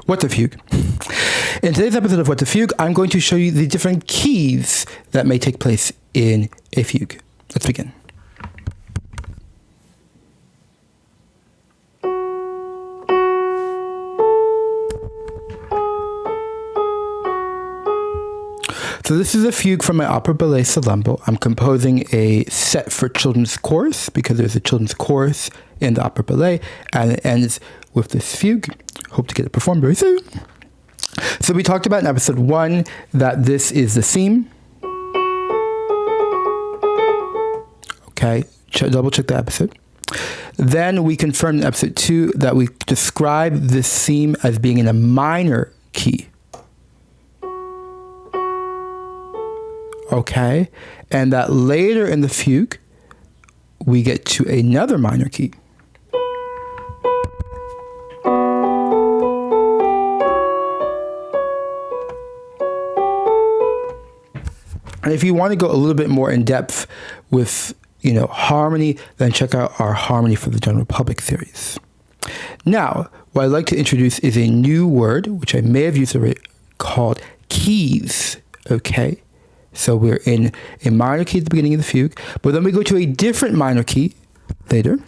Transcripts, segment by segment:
What's a fugue? In today's episode of What's a Fugue, I'm going to show you the different keys that may take place in a fugue. Let's begin. So this is a fugue from my opera ballet Salambo. I'm composing a set for children's chorus because there's a children's chorus in the opera ballet, and it ends with this fugue. Hope to get it performed very soon. So we talked about in episode 1 that this is the theme. Okay, double check the episode. Then we confirmed in episode 2 that we describe this theme as being in a minor key. Okay, and that later in the fugue, we get to another minor key. And if you want to go a little bit more in depth with, harmony, then check out our Harmony for the General Public series. Now, what I'd like to introduce is a new word, which I may have used already, called keys. Okay, so we're in a minor key at the beginning of the fugue, but then we go to a different minor key later.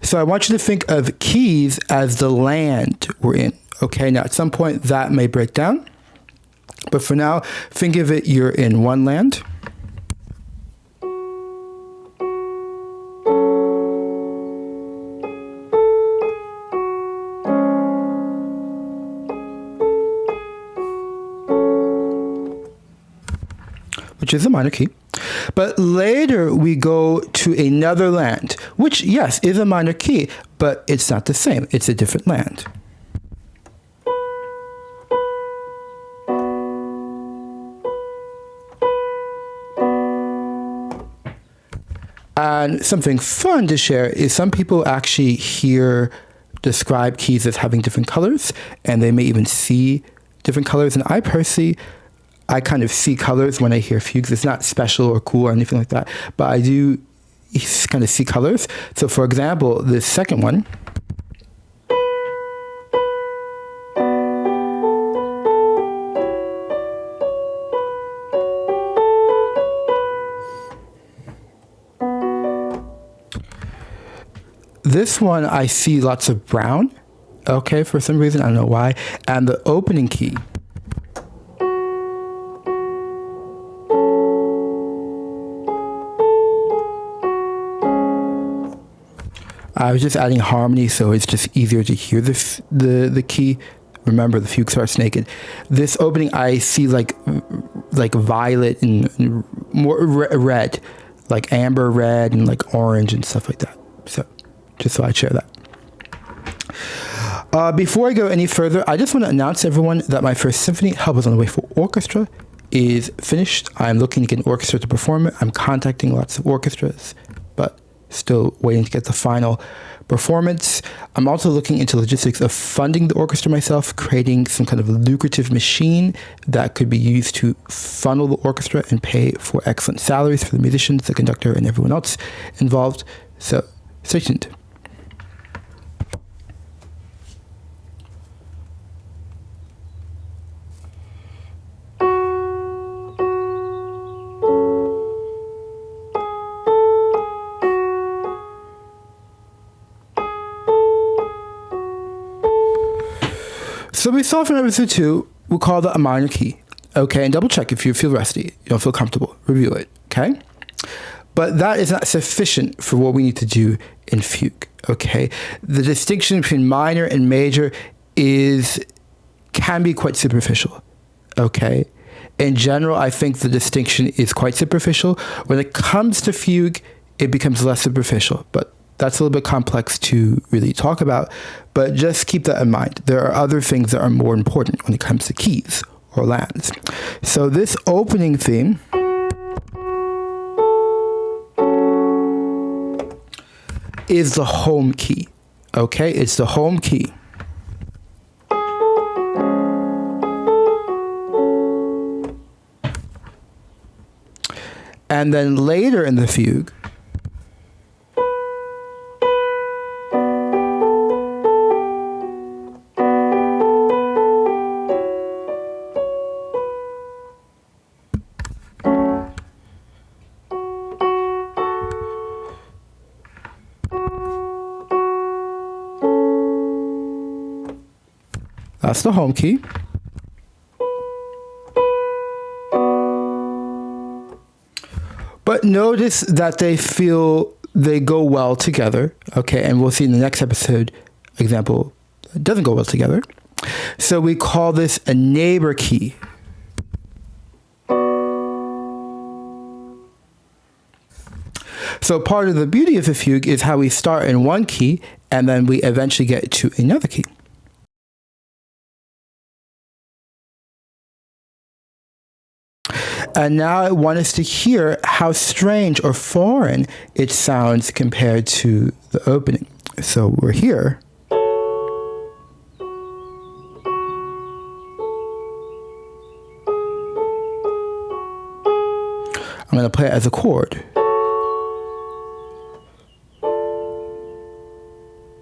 So I want you to think of keys as the land we're in. Okay, now at some point that may break down. But for now, think of it, you're in one land. Which is a minor key. But later we go to another land, which, yes, is a minor key, but it's not the same. It's a different land. And something fun to share is some people actually describe keys as having different colors, and they may even see different colors. And I personally, I kind of see colors when I hear fugues. It's not special or cool or anything like that, but I do kind of see colors. So for example, the second one, this one, I see lots of brown, okay, for some reason, I don't know why. And the opening key, I was just adding harmony, so it's just easier to hear the key. Remember, the fugue starts naked. This opening, I see like violet and more red, like amber red and like orange and stuff like that. So just so I share that. Before I go any further, I just want to announce to everyone that my first symphony, Help Is on the Way for Orchestra, is finished. I'm looking to get an orchestra to perform it. I'm contacting lots of orchestras, but still waiting to get the final performance. I'm also looking into logistics of funding the orchestra myself, creating some kind of lucrative machine that could be used to funnel the orchestra and pay for excellent salaries for the musicians, the conductor, and everyone else involved. So stay tuned. So we saw from episode 2, we'll call that a minor key. Okay, and double check if you feel rusty, you don't feel comfortable, review it, okay? But that is not sufficient for what we need to do in fugue, okay? The distinction between minor and major can be quite superficial, okay? In general, I think the distinction is quite superficial. When it comes to fugue, it becomes less superficial, but that's a little bit complex to really talk about, but just keep that in mind. There are other things that are more important when it comes to keys or lands. So this opening theme is the home key, okay? It's the home key. And then later in the fugue, That's the home key. But notice that they go well together, okay? And we'll see in the next episode, example, it doesn't go well together. So we call this a neighbor key. So part of the beauty of a fugue is how we start in one key and then we eventually get to another key. And now I want us to hear how strange or foreign it sounds compared to the opening. So we're here. I'm going to play it as a chord.